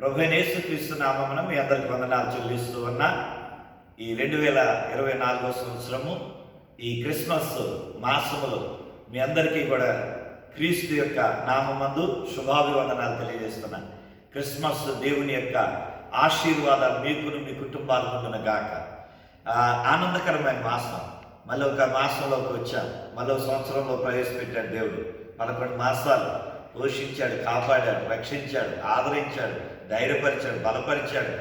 ప్రభువైన యేసుక్రీస్తు నామమున మీ అందరికి వందనాలు చెల్లిస్తూ ఉన్నా. ఈ 2024 సంవత్సరము ఈ క్రిస్మస్ మాసములో మీ అందరికీ కూడా క్రీస్తు యొక్క నామమందు శుభాభివందనాలు తెలియజేస్తున్నా. క్రిస్మస్ దేవుని యొక్క ఆశీర్వాదాలు మీకును మీ కుటుంబాలకు ఉండును గాక. ఆనందకరమైన మాసం. మళ్ళీ ఒక మాసంలోకి వచ్చాం. మళ్ళీ సంవత్సరంలో ప్రవేశపెట్టాడు దేవుడు. 11 మాసాలు పోషించాడు, కాపాడాడు, రక్షించాడు, ఆదరించాడు, ధైర్యపరిచాడు, బలపరిచాడు.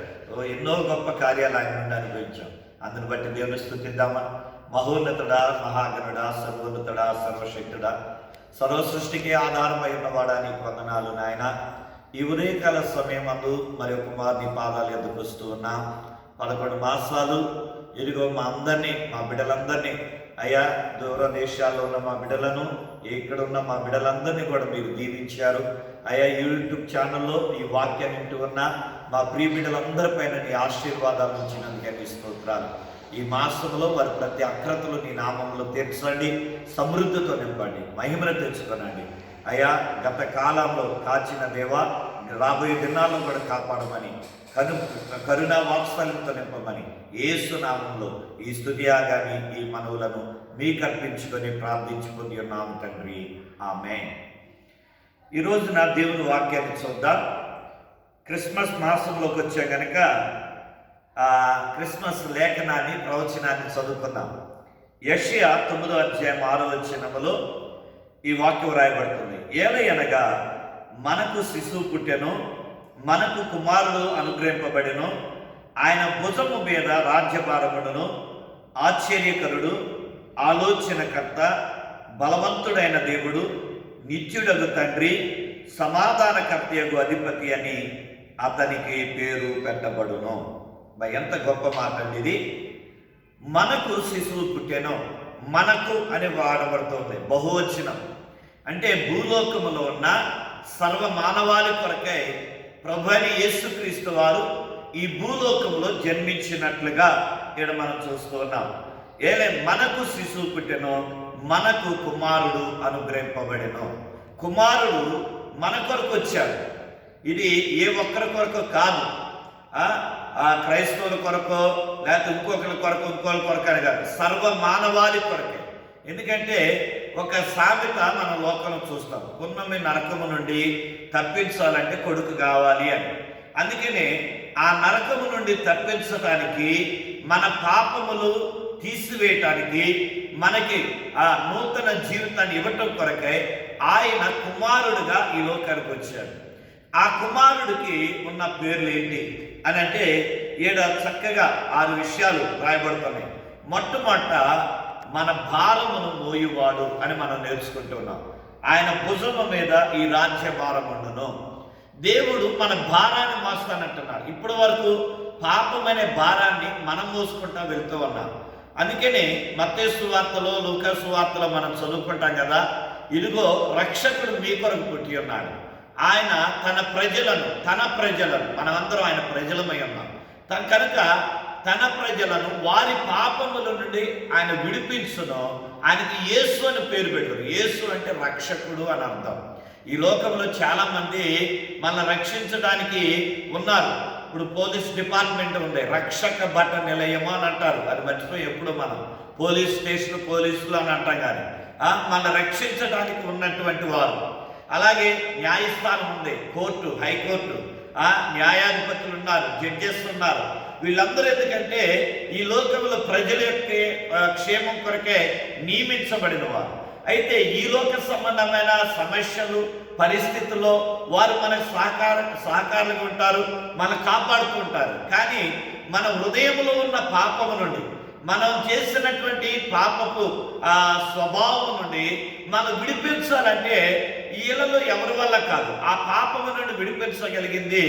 ఎన్నో గొప్ప కార్యాలు ఆయన నుండి అనుభవించాం. అందుని బట్టి దేవుని స్తుతిద్దామా. మహోన్నతుడా, మహాగణుడా, సర్వోన్నతుడా, సర్వశక్తుడా, సర్వ సృష్టికి ఆధారమై ఉన్నవాడా, నీకు వందనాలు నాయన. ఈ ఉదయకాల సమయమందు మరి కుమారుని పాదాలు ఎదుకు వస్తూ ఉన్నాం. 11 మాసాలు ఇదిగో మా అందరినీ, మా బిడ్డలందరినీ, అయ్యా దూర దేశాల్లో ఉన్న మా బిడ్డలను, ఇక్కడ ఉన్న మా బిడ్డలందరినీ కూడా మీరు దీవించారు. అయ్యా యూట్యూబ్ ఛానల్లో ఈ వాక్యాన్ని వింటూ ఉన్న మా ప్రియ బిడ్డలందరిపైన నీ ఆశీర్వాదాలు ఉంచినందుకే నీ స్తోత్రాలు. ఈ మాసంలో వారి ప్రతి అక్రతలు నీ నామంలో తీర్చండి, సమృద్ధితో నింపండి, మహిమను తెచ్చుకోనండి. అయ్యా గత కాలంలో కాచిన దేవా, రాబోయే దినాల్లో కూడా కాపాడమని, కరుణా వాత్సల్యంతో నింపమని యేసు నామంలో ఈ స్తుతియాగాని ఈ మనవులను మీకు అర్పించుకొని ప్రార్థించుకొని ఉన్నాము తండ్రి, ఆమేన్. ఈరోజు నా దేవుని వాక్యాన్ని చూద్దాం. క్రిస్మస్ మాసంలోకి వచ్చా కనుక క్రిస్మస్ లేఖనాన్ని, ప్రవచనాన్ని చదువుకుందాం. యెషయా 9వ అధ్యాయం 6వ వచనములో ఈ వాక్యం రాయబడుతుంది. ఏలయనగా మనకు శిశువు పుట్టెను, మనకు కుమారుడు అనుగ్రహింపబడెను, ఆయన భుజము మీద రాజ్యభారమును, ఆశ్చర్యకరుడు, ఆలోచనకర్త, బలవంతుడైన దేవుడు, నిత్యుడగు తండ్రి, సమాధానకర్తయగు అధిపతి అని అతనికి పేరు పెట్టబడును. ఎంత గొప్ప మాట అండి ఇది. మనకు శిశువు పుట్టెను, మనకు అని వాడబడుతుంది బహువచనం. అంటే భూలోకములో ఉన్న సర్వ మానవాళి కొరకై ప్రభువైన యేసుక్రీస్తు వారు ఈ భూలోకంలో జన్మించినట్లుగా ఇక్కడ మనం చూస్తూ ఉన్నాం. మనకు శిశువు పుట్టెను, మనకు కుమారుడు అనుగ్రహింపబడెను. కుమారుడు మన కొరకు వచ్చాడు. ఇది ఏ ఒక్కరి కొరకు కాదు, క్రైస్తవుల కొరకో లేకపోతే ఇంకొకరి కొరకు అని కాదు, సర్వ మానవాళి కొరకే. ఎందుకంటే ఒక సామెత మన లోకంలో చూస్తాం, పున్నమి నరకము నుండి తప్పించాలంటే కొడుకు కావాలి అని. అందుకనే ఆ నరకము నుండి తప్పించడానికి, మన పాపములు తీసివేయటానికి, మనకి ఆ నూతన జీవితాన్ని ఇవ్వటం కొరకై ఆయన కుమారుడుగా ఈ లోకానికి వచ్చాడు. ఆ కుమారుడికి ఉన్న పేర్లు ఏంటి అని అంటే చక్కగా 6 విషయాలు రాయబడుతున్నాయి. మొట్టమొదట మన భారమును మోయువాడు అని మనం నేర్చుకుంటున్నాం. ఆయన భుజము మీద ఈ రాజ్య భారముండును. దేవుడు మన భారాన్ని మోస్తానంటున్నాడు. ఇప్పటి వరకు పాపమనే భారాన్ని మనం మోసుకుంటా వెళ్తూ ఉన్నాం. అందుకనే మత్తయి సువార్తలో, లూకా సువార్తలో మనం చదువుకుంటాం కదా, ఇదిగో రక్షకుడు మీ కొరకు పుట్టి ఉన్నాడు. ఆయన తన ప్రజలను మనమందరం ఆయన ప్రజలమై ఉన్నాం. కనుక తన ప్రజలను వారి పాపముల నుండి ఆయన విడిపించును. ఆయనకి యేసు అని పేరు పెట్టారు. యేసు అంటే రక్షకుడు అని అర్థం. ఈ లోకంలో చాలా మంది మనల్ని రక్షించడానికి ఉన్నారు. ఇప్పుడు పోలీస్ డిపార్ట్మెంట్ ఉంది, రక్షక భట నిలయము అని అంటారు. అది మర్చిపోయి ఎప్పుడు మనం పోలీస్ స్టేషన్ పోలీసులు అని అంటాం. కానీ మనల్ని రక్షించడానికి ఉన్నటువంటి వారు. అలాగే న్యాయస్థానం ఉంది, కోర్టు, హైకోర్టు, న్యాయాధిపతులు ఉన్నారు, జడ్జెస్ ఉన్నారు. వీళ్ళందరూ ఎందుకంటే ఈ లోకంలో ప్రజల యొక్క క్షేమం కొరకే నియమించబడిన వారు. అయితే ఈ లోక సంబంధమైన సమస్యలు, పరిస్థితుల్లో వారు మనకు సహకారులుగా ఉంటారు, మనం కాపాడుకుంటారు. కానీ మన హృదయంలో ఉన్న పాపము నుండి, మనం చేసినటువంటి పాపపు స్వభావం నుండి మనం విడిపించాలంటే ఈలలో ఎవరి వల్ల కాదు, ఆ పాపము నుండి విడిపించగలిగింది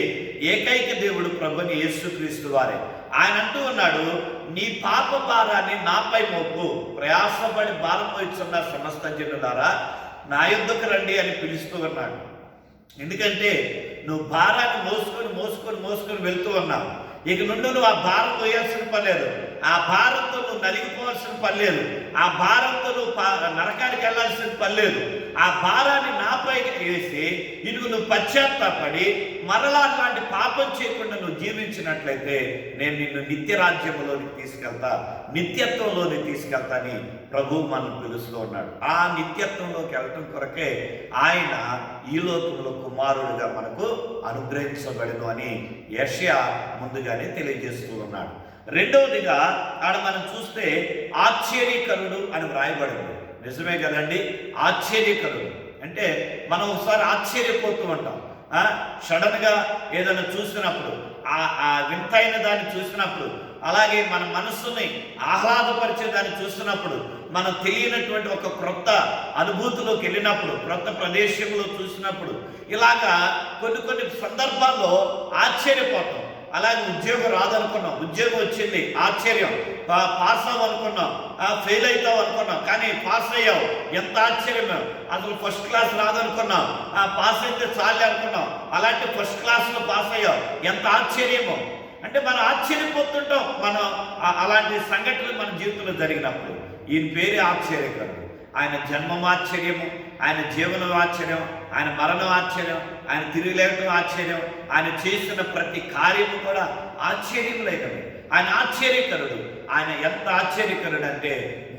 ఏకైక దేవుడు ప్రభుని యేసుక్రీస్తు వారే. ఆయన అంటూ ఉన్నాడు, నీ పాప భారాన్ని నాపై మోపు, ప్రయాసపడి భారం మోయిచున్న సమస్త జనులారా నా యొద్దకు రండి అని పిలుస్తూ ఉన్నాడు. ఎందుకంటే నువ్వు భారాన్ని మోసుకొని వెళ్తూ ఉన్నావు. ఇక నుండి నువ్వు ఆ భారం మోయాల్సిన పని లేదు, ఆ భారంతో నువ్వు నలిగిపోవాల్సిన పని లేదు, ఆ భారంతో నువ్వు నరకానికి వెళ్ళాల్సిన పని లేదు. ఆ భారాన్ని నాపై వేసి ఇదిగో నువ్వు పశ్చాత్తాపడి మరలా అలాంటి పాపం చేయకుండా నువ్వు జీవించినట్లయితే నేను నిన్ను నిత్య రాజ్యంలోనికి తీసుకెళ్తా, నిత్యత్వంలోనికి తీసుకెళ్తా అని ప్రభు మనం పిలుస్తూ ఉన్నాడు. ఆ నిత్యత్వంలోకి వెళ్ళటం కొరకే ఆయన ఈ లోకంలో కుమారుడిగా మనకు అనుగ్రహించబడను అని యెషయా ముందుగానే తెలియజేస్తూ ఉన్నాడు. రెండవదిగా ఆడ మనం చూస్తే ఆశ్చర్యకరుడు అని వ్రాయబడింది. నిజమే కదండి, ఆశ్చర్యకరుడు అంటే మనం ఒకసారి ఆశ్చర్యపోతూ ఉంటాం. సడన్గా ఏదైనా చూసినప్పుడు, ఆ వింతైన దాన్ని చూసినప్పుడు, అలాగే మన మనస్సుని ఆహ్లాదపరిచే దాన్ని చూసినప్పుడు, మనం తెలియనటువంటి ఒక క్రొత్త అనుభూతిలోకి వెళ్ళినప్పుడు, క్రొత్త ప్రదేశంలో చూసినప్పుడు, ఇలాగా కొన్ని సందర్భాల్లో ఆశ్చర్యపోతాం. అలాగే ఉద్యోగం రాదనుకున్నాం, ఉద్యోగం వచ్చింది, ఆశ్చర్యం. పాస్ అవ్వనుకున్నాం, ఫెయిల్ అవుతావు అనుకున్నాం, కానీ పాస్ అయ్యావు, ఎంత ఆశ్చర్యం. అసలు ఫస్ట్ క్లాస్ రాదనుకున్నాం, పాస్ అయితే చాలే అనుకున్నాం, అలాంటి ఫస్ట్ క్లాస్లో పాస్ అయ్యావు, ఎంత ఆశ్చర్యమో. అంటే మనం ఆశ్చర్యపోతుంటాం మనం అలాంటి సంఘటనలు మన జీవితంలో జరిగినప్పుడు. ఈయన పేరే ఆశ్చర్యకరుడు. ఆయన జన్మం ఆశ్చర్యము, ఆయన జీవనం ఆశ్చర్యం, ఆయన మరణం ఆశ్చర్యం, ఆయన తిరిగి లేవటం ఆశ్చర్యం, ఆయన చేసిన ప్రతి కార్యము కూడా ఆశ్చర్యములైనవి. ఆయన ఆశ్చర్యకరుడు. ఆయన ఎంత ఆశ్చర్యకరుడు అంటే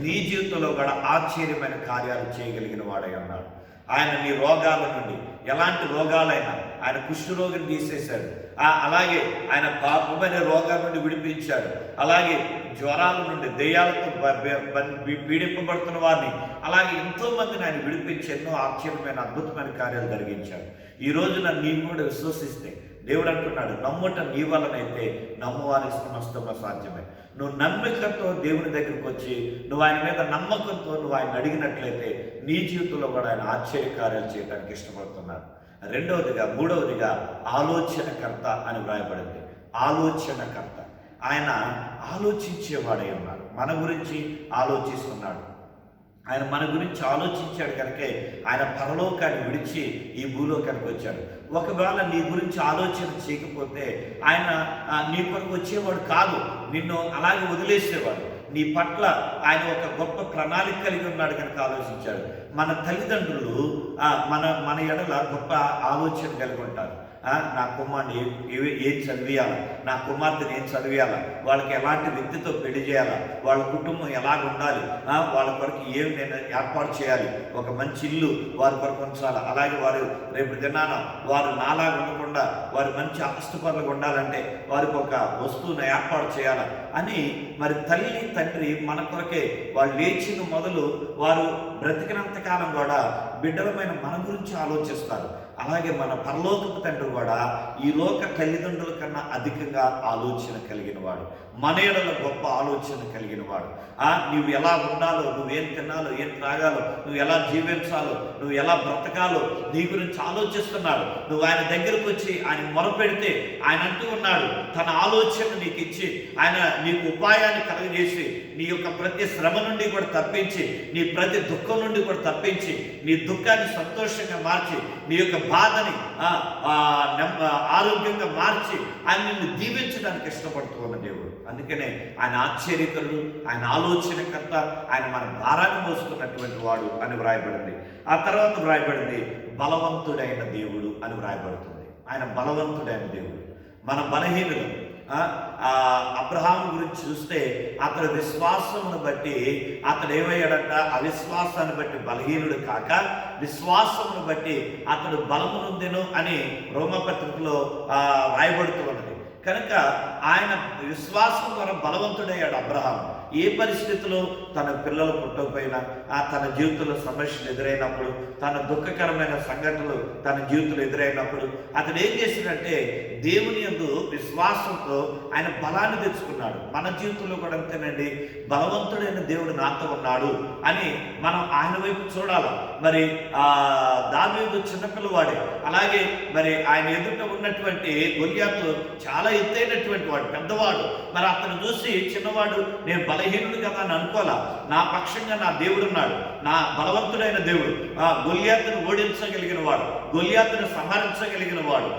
నీ జీవితంలో కూడా ఆశ్చర్యమైన కార్యాలు చేయగలిగిన వాడై ఉన్నాడు. ఆయన నీ రోగాల నుండి, ఎలాంటి రోగాలైనా, ఆయన కుష్ఠరోగిని తీసేశాడు, అలాగే ఆయన పాపమైన రోగాల నుండి విడిపించాడు, అలాగే జ్వరాల నుండి, దెయ్యాలతో పీడింపబడుతున్న వారిని, అలాగే ఎంతో మందిని ఆయన విడిపించి ఎన్నో ఆశ్చర్యమైన అద్భుతమైన కార్యాలు జరిగించాడు. ఈ రోజున నీవు కూడా విశ్వసిస్తే, దేవుడు అంటున్నాడు, నమ్ముట నీ వలనైతే నమ్మువానికి సమస్తము సాధ్యమే. నువ్వు నమ్మికతో దేవుని దగ్గరికి వచ్చి నువ్వు ఆయన మీద నమ్మకంతో నువ్వు ఆయన అడిగినట్లయితే నీ జీవితంలో కూడా ఆయన ఆశ్చర్య కార్యాలు చేయడానికి ఇష్టపడుతున్నాడు. మూడవదిగా ఆలోచనకర్త అని వ్రాయబడింది. ఆలోచనకర్త. ఆయన ఆలోచించేవాడై ఉన్నాడు, మన గురించి ఆలోచిస్తున్నాడు. ఆయన మన గురించి ఆలోచించాడు కనుకే ఆయన పరలోకాన్ని విడిచి ఈ భూలోకానికి వచ్చాడు. ఒకవేళ నీ గురించి ఆలోచన చేయకపోతే ఆయన నీ కొరకు వచ్చేవాడు కాదు, నిన్ను అలాగే వదిలేసేవాడు. నీ పట్ల ఆయన ఒక గొప్ప ప్రణాళిక కలిగి ఉన్నాడు కనుక ఆలోచించాడు. మన తల్లిదండ్రులు మన ఎడల గొప్ప ఆలోచన కలిగి ఉంటారు. నా కుమారుని ఏం చదివేయాలా, నా కుమార్తెని ఏం చదివేయాలా, వాళ్ళకి ఎలాంటి వ్యక్తితో పెళ్లి చేయాలా, వాళ్ళ కుటుంబం ఎలాగ ఉండాలి, వాళ్ళ కొరకు ఏమి నేను ఏర్పాటు చేయాలి, ఒక మంచి ఇల్లు వారి కొరకు ఉంచాలి, అలాగే వారు రేపు దినాన వారు నాలాగా ఉండకుండా వారు మంచి ఆస్తుపరులుగా ఉండాలంటే వారికి ఒక వస్తువును ఏర్పాటు చేయాలి అని మరి తల్లి తండ్రి మన కొరకే వాళ్ళు లేచిన మొదలు వారు బ్రతికినంతకాలం కూడా బిడ్డలమైన మన గురించి ఆలోచిస్తారు. అలాగే మన పరలోకపు తండ్రి కూడా ఈ లోక తల్లిదండ్రుల కన్నా అధికంగా ఆలోచన కలిగిన వాడు, మన ఎడల గొప్ప ఆలోచన కలిగిన వాడు. నువ్వు ఎలా ఉండాలో, నువ్వేం తినాలో, ఏం త్రాగాలో, నువ్వు ఎలా జీవించాలో, నువ్వు ఎలా బ్రతకాలో నీ గురించి ఆలోచిస్తున్నాడు. నువ్వు ఆయన దగ్గరకు వచ్చి ఆయన మొరపెడితే ఆయన అంటూ ఉన్నాడు, తన ఆలోచన నీకు ఇచ్చి ఆయన నీకు ఉపాయాన్ని కలుగజేసి నీ యొక్క ప్రతి శ్రమ నుండి కూడా తప్పించి, నీ ప్రతి దుఃఖం నుండి కూడా తప్పించి, నీ దుఃఖాన్ని సంతోషంగా మార్చి, నీ యొక్క బాధని ఆరోగ్యంగా మార్చి ఆయన నిన్ను దీవించడానికి ఇష్టపడుతూ ఉన్న దేవుడు. అందుకనే ఆయన ఆశ్చర్యకరుడు, ఆయన ఆలోచనకర్త, ఆయన మన భారాన్ని మోసుకున్నటువంటి వాడు అని వ్రాయబడింది. ఆ తర్వాత వ్రాయబడింది బలవంతుడైన దేవుడు అని వ్రాయబడుతుంది. ఆయన బలవంతుడైన దేవుడు. మన బలహీనులు. అబ్రహాము గురించి చూస్తే అతడు విశ్వాసమును బట్టి అతడు ఏమయ్యాడంట, అవిశ్వాసాన్ని బట్టి బలహీనుడు కాక విశ్వాసమును బట్టి అతడు బలమునుందెను అని రోమపత్రికలో రాయబడుతూ ఉన్నది. కనుక ఆయన విశ్వాసం ద్వారా బలవంతుడయ్యాడు అబ్రహాము. ఏ పరిస్థితిలో తన పిల్లలు పుట్టకపోయినా, తన జీవితంలో సమస్యలు ఎదురైనప్పుడు, తన దుఃఖకరమైన సంఘటనలు తన జీవితంలో ఎదురైనప్పుడు అతడు ఏం చేసినట్టే దేవుని యందు విశ్వాసంతో ఆయన బలాన్ని తెచ్చుకున్నాడు. మన జీవితంలో కూడా అంతేనండి, బలవంతుడైన దేవుడు నాతో ఉన్నాడు అని మనం ఆయన వైపు చూడాలి. మరి దావీదు చిన్నపిల్లవాడే, అలాగే మరి ఆయన ఎదుట ఉన్నటువంటి గొల్యాతు చాలా ఎత్తైనటువంటి వాడు, పెద్దవాడు. మరి అతను చూసి చిన్నవాడు, నేను బలహీనుడు కదా అని అనుకోవాలా, నా పక్షంగా నా దేవుడు ఉన్నాడు, నా బలవంతుడైన దేవుడు, గొల్యాతును ఓడించగలిగిన వాడు, గొల్యాతును సంహరించగలిగిన వాడు,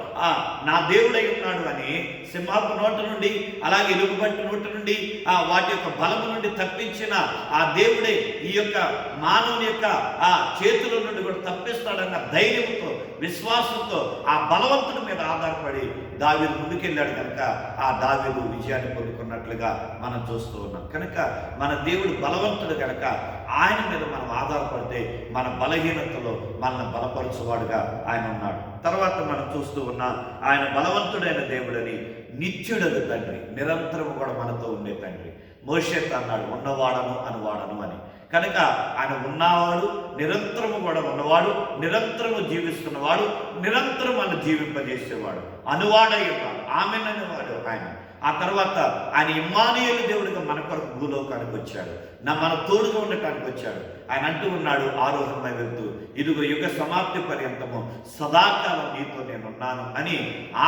నా దేవుడై ఉన్నాడు అని సింహాపు నోట నుండి అలాగే ఎలుగుబంటి నోట నుండి వాటి యొక్క బలము నుండి తప్పించిన ఆ దేవుడే ఈ యొక్క మానవుని యొక్క చేతుల నుండి కూడా తప్పిస్తాడన్న ధైర్యంతో, విశ్వాసంతో ఆ బలవంతుడి మీద ఆధారపడి దావీదు ముందుకెళ్ళాడు కనుక ఆ దావీదు విజయాన్ని పొందుకున్నట్లుగా మనం చూస్తూ ఉన్నాం. కనుక మన దేవుడు బలవంతుడు కనుక ఆయన మీద మనం ఆధారపడితే మన బలహీనతలో మనల్ని బలపరచువాడుగా ఆయన ఉన్నాడు. తర్వాత మనం చూస్తూ ఉన్నాం ఆయన బలవంతుడైన దేవుడని, నిత్యుడగు తండ్రి, నిరంతరం కూడా మనతో ఉండే తండ్రి. మోషేతో అన్నాడు ఉన్నవాడను అనువాడను అని. కనుక ఆయన ఉన్నవాడు, నిరంతరము కూడా ఉన్నవాడు, నిరంతరము జీవిస్తున్నవాడు, నిరంతరం మనం జీవింపజేసేవాడు, అనువాడై ఉన్నాడు, ఆమెననేవాడు ఆయన. ఆ తర్వాత ఆయన ఇమ్మానుయేలు దేవుడిగా మన కొరకు భూలోకానికి వచ్చాడు, మన తోడుగా ఉండటానికి వచ్చాడు. ఆయన అంటూ ఉన్నాడు ఆరోహణమై వెళ్తూ, ఇదిగో యుగ సమాప్తి పర్యంతము సదాకాలం నీతో నేనున్నాను అని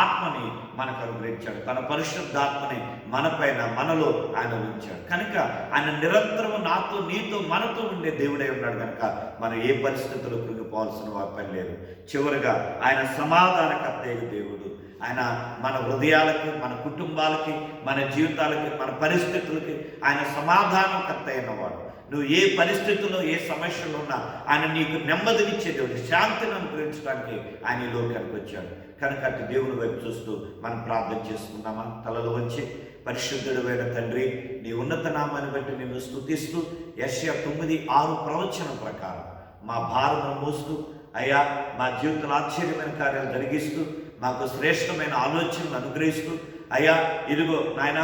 ఆత్మని మనకు అనుగ్రహించాడు. తన పరిశుద్ధాత్మని మనపైన, మనలో ఆయన ఉంచాడు. కనుక ఆయన నిరంతరము నాతో, నీతో, మనతో ఉండే దేవుడై ఉన్నాడు. కనుక మనం ఏ పరిస్థితుల్లో కృంగిపోవాల్సిన పని లేదు. చివరిగా ఆయన సమాధానకర్త దేవుడు. ఆయన మన హృదయాలకి, మన కుటుంబాలకి, మన జీవితాలకి, మన పరిస్థితులకి ఆయన సమాధానకర్త అయినవాడు. నువ్వు ఏ పరిస్థితుల్లో, ఏ సమస్యలు ఉన్నా ఆయన నీకు నెమ్మదినిచ్చే దేవుడు, శాంతిని అనుగ్రహించడానికి ఆయన ఈ లోకానికి వచ్చాడు. కనుక అటు దేవుని వైపు చూస్తూ మనం ప్రార్థన చేసుకున్నామా? తలలో వచ్చి పరిశుద్ధుడైన తండ్రి, నీ ఉన్నత నామాన్ని బట్టి నేను స్తుతిస్తూ యెషయా 9:6 ప్రవచనం ప్రకారం మా భారమును మోస్తూ అయ్యా మా జీవితంలో ఆశ్చర్యమైన కార్యాలు జరిగిస్తూ మాకు శ్రేష్టమైన ఆలోచనలు అనుగ్రహిస్తూ అయ్యా ఇదిగో నాయన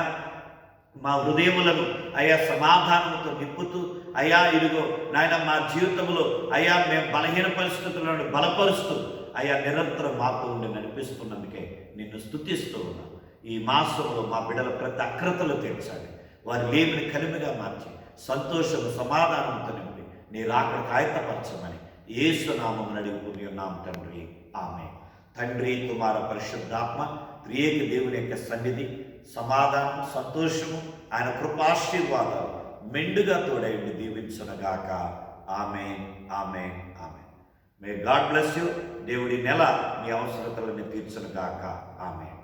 మా హృదయములను అయ్యా సమాధానంతో నింపుతూ అయ్యా ఇదిగో నాయన మా జీవితంలో అయ్యా మేము బలహీన పరిస్థితులను బలపరుస్తూ అయ్యా నిరంతరం మాతో ఉండి నడిపిస్తున్నందుకే నిన్ను స్తుతిస్తూ ఉన్నాను. ఈ మాసంలో మా బిడ్డల ప్రతి అక్రతలు తీర్చాలి, వారి లేమిని కలిమిగా మార్చి సంతోషము సమాధానంతో నింపి నీ రాకడకు ఆయత్తపరచమని యేసు నామమున అడిగి ఉన్నాం తండ్రి, ఆమేన్. తండ్రి, కుమార, పరిశుద్ధాత్మ త్రియేక దేవుని యొక్క సన్నిధి, సమాధానం, సంతోషము, ఆయన కృపాశీర్వాదాలు మెండుగా తోడైండి దీవించునగాక. ఆమేన్, ఆమేన్, ఆమేన్. May God bless you. దేవుడి నెల మీ అవసరతలను తీర్చునగాక. ఆమేన్.